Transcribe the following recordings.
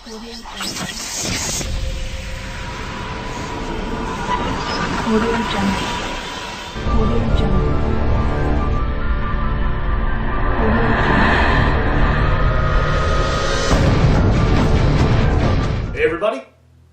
Audio Jungle. Audio Jungle. Hey everybody,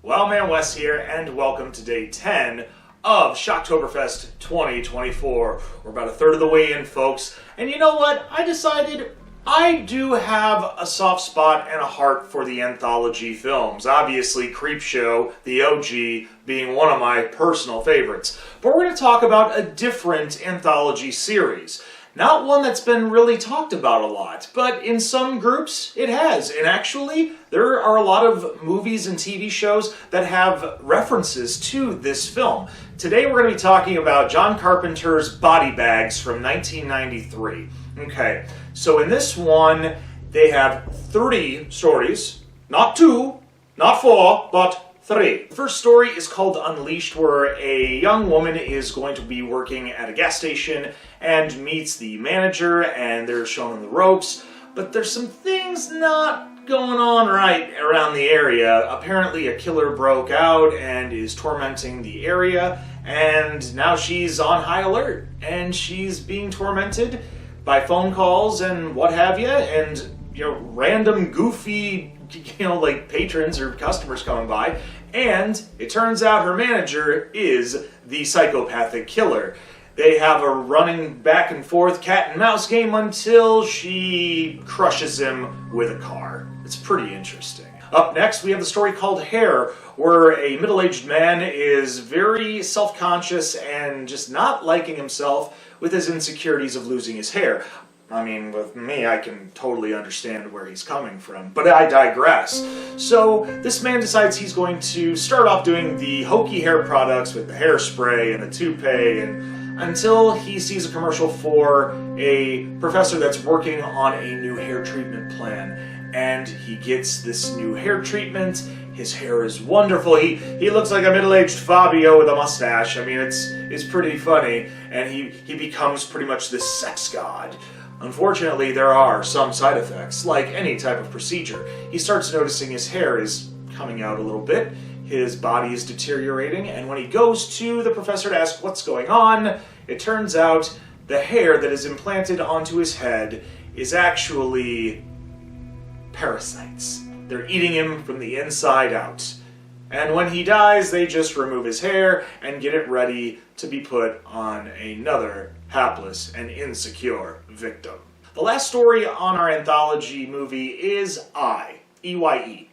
Wildman Wes here, and welcome to day 10 of SHOCKTOBERFEST 2024. We're about a third of the way in, folks, and you know what? I decided I do have a soft spot and a heart for the anthology films. Obviously, Creepshow, the OG, being one of my personal favorites. But we're going to talk about a different anthology series. Not one that's been really talked about a lot, but in some groups it has. And actually, there are a lot of movies and TV shows that have references to this film. Today we're going to be talking about John Carpenter's Body Bags from 1993. Okay, so in this one, they have 3 stories. Not 2, not 4, but 3. The first story is called Unleashed, where a young woman is going to be working at a gas station and meets the manager, and they're shown the ropes. But there's some things not going on right around the area. Apparently a killer broke out and is tormenting the area, and now she's on high alert, and she's being tormented by phone calls and what have you, and random goofy like patrons or customers coming by, and it turns out her manager is the psychopathic killer. They have a running back and forth cat and mouse game until she crushes him with a car. It's pretty interesting. Up next, we have the story called Hair, where a middle-aged man is very self-conscious and just not liking himself with his insecurities of losing his hair. I mean, with me, I can totally understand where he's coming from, but I digress. So, this man decides he's going to start off doing the hokey hair products with the hairspray and the toupee, and until he sees a commercial for a professor that's working on a new hair treatment plan. And he gets this new hair treatment. His hair is wonderful. He looks like a middle-aged Fabio with a mustache. I mean, it's pretty funny. And he becomes pretty much this sex god. Unfortunately, there are some side effects, like any type of procedure. He starts noticing his hair is coming out a little bit. His body is deteriorating. And when he goes to the professor to ask what's going on, it turns out the hair that is implanted onto his head is actually parasites. They're eating him from the inside out. And when he dies, they just remove his hair and get it ready to be put on another hapless and insecure victim. The last story on our anthology movie is E-Y-E,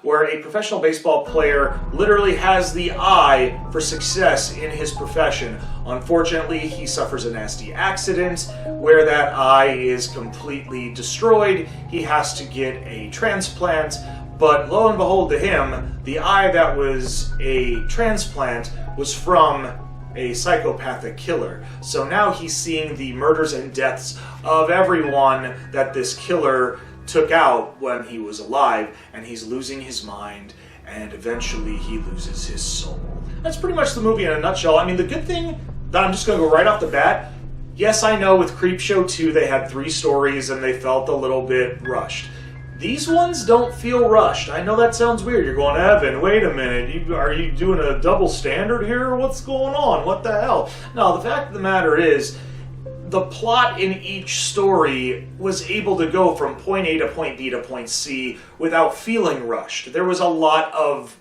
where a professional baseball player literally has the eye for success in his profession. Unfortunately, he suffers a nasty accident where that eye is completely destroyed. He has to get a transplant, but lo and behold to him, the eye that was a transplant was from a psychopathic killer. So now he's seeing the murders and deaths of everyone that this killer took out when he was alive, and he's losing his mind, and eventually he loses his soul. That's pretty much the movie in a nutshell. I mean, the good thing that I'm just going to go right off the bat, yes, I know with Creepshow 2 they had 3 stories and they felt a little bit rushed. These ones don't feel rushed. I know that sounds weird. You're going, Evan, wait a minute. Are you doing a double standard here? What's going on? What the hell? No, the fact of the matter is, the plot in each story was able to go from point A to point B to point C without feeling rushed. There was a lot of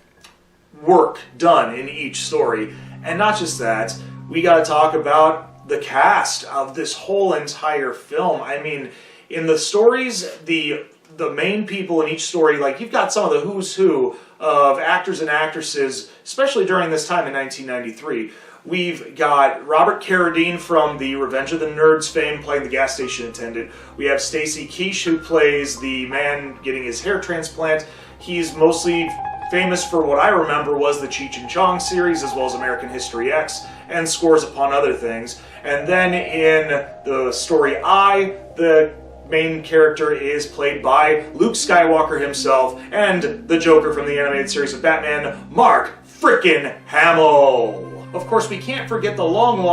work done in each story. And not just that, we got to talk about the cast of this whole entire film. I mean, in the stories, the main people in each story, like you've got some of the who's who of actors and actresses, especially during this time in 1993. We've got Robert Carradine from the Revenge of the Nerds fame playing the gas station attendant. We have Stacy Keach, who plays the man getting his hair transplant. He's mostly famous for what I remember was the Cheech and Chong series, as well as American History X, and scores upon other things. And then in the story the main character is played by Luke Skywalker himself and the Joker from the animated series of Batman, Mark frickin' Hamill. Of course, we can't forget the long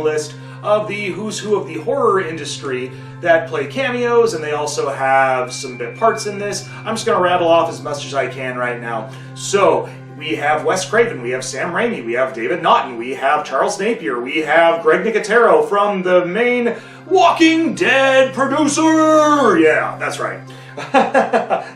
list of the who's who of the horror industry that play cameos, and they also have some bit parts in this. I'm just going to rattle off as much as I can right now. So, we have Wes Craven, we have Sam Raimi, we have David Naughton, we have Charles Napier, we have Greg Nicotero from the main Walking Dead producer! Yeah, that's right.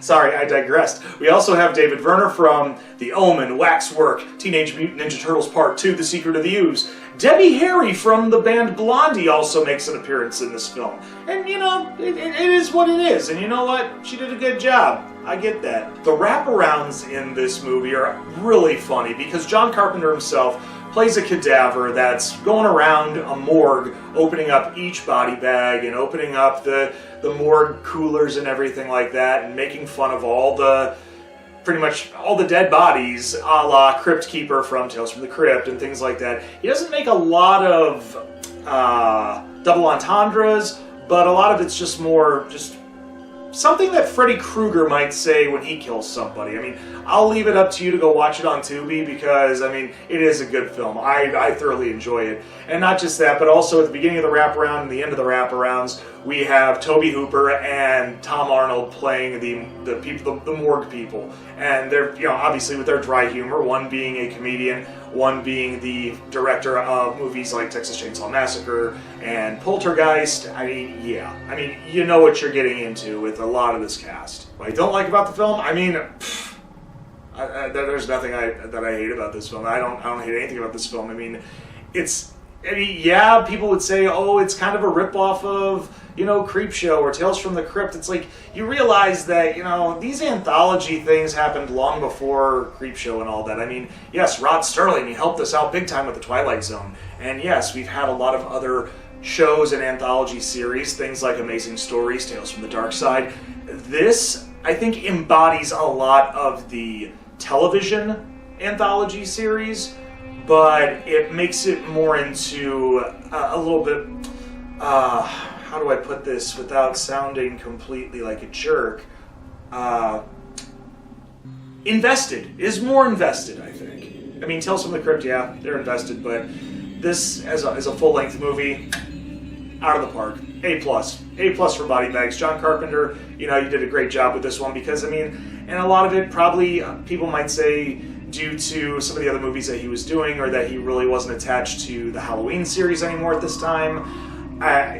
Sorry, I digressed. We also have David Werner from The Omen, Waxwork, Teenage Mutant Ninja Turtles Part 2, The Secret of the Ooze. Debbie Harry from the band Blondie also makes an appearance in this film. And, you know, it is what it is. And you know what? She did a good job. I get that. The wraparounds in this movie are really funny because John Carpenter himself plays a cadaver that's going around a morgue, opening up each body bag and opening up the morgue coolers and everything like that, and making fun of pretty much all the dead bodies, a la Crypt Keeper from Tales from the Crypt and things like that. He doesn't make a lot of double entendres, but a lot of it's just more something that Freddy Krueger might say when he kills somebody. I mean, I'll leave it up to you to go watch it on Tubi because, I mean, it is a good film. I thoroughly enjoy it. And not just that, but also at the beginning of the wraparound and the end of the wraparounds, we have Tobe Hooper and Tom Arnold playing the morgue people. And they're, you know, obviously with their dry humor, one being a comedian, one being the director of movies like Texas Chainsaw Massacre and Poltergeist. I mean, yeah. I mean, you know what you're getting into with a lot of this cast. What I don't like about the film, I mean, there's nothing that I hate about this film. I don't hate anything about this film. I mean, yeah, people would say, oh, it's kind of a ripoff of, you know, Creepshow or Tales from the Crypt. It's like, you realize that, you know, these anthology things happened long before Creepshow and all that. I mean, yes, Rod Sterling, he helped us out big time with The Twilight Zone. And yes, we've had a lot of other shows and anthology series, things like Amazing Stories, Tales from the Dark Side. This, I think, embodies a lot of the television anthology series, but it makes it more into a little bit, how do I put this without sounding completely like a jerk? Invested. Is more invested, I think. I mean, Tales from the Crypt, yeah, they're invested, but this, as a full-length movie, out of the park. A+. A+ for body bags. John Carpenter, you know, you did a great job with this one because, I mean, and a lot of it probably, people might say, due to some of the other movies that he was doing, or that he really wasn't attached to the Halloween series anymore at this time.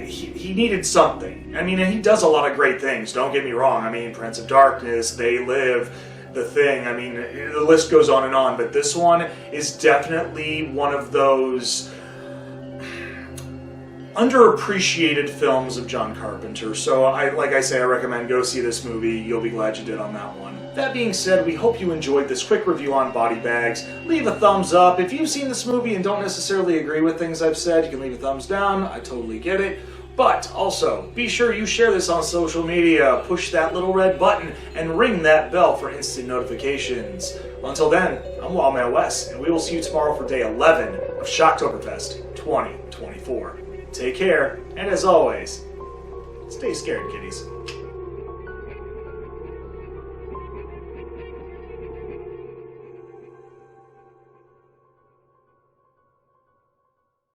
He needed something. I mean, and he does a lot of great things, don't get me wrong. I mean, Prince of Darkness, They Live, The Thing, I mean, the list goes on and on, but this one is definitely one of those underappreciated films of John Carpenter. So, like I say, I recommend go see this movie. You'll be glad you did on that one. That being said, we hope you enjoyed this quick review on body bags. Leave a thumbs up. If you've seen this movie and don't necessarily agree with things I've said, you can leave a thumbs down. I totally get it. But also, be sure you share this on social media, push that little red button, and ring that bell for instant notifications. Until then, I'm Wildman Wes, and we will see you tomorrow for day 11 of Shocktoberfest 2024. Take care, and as always, stay scared, kiddies.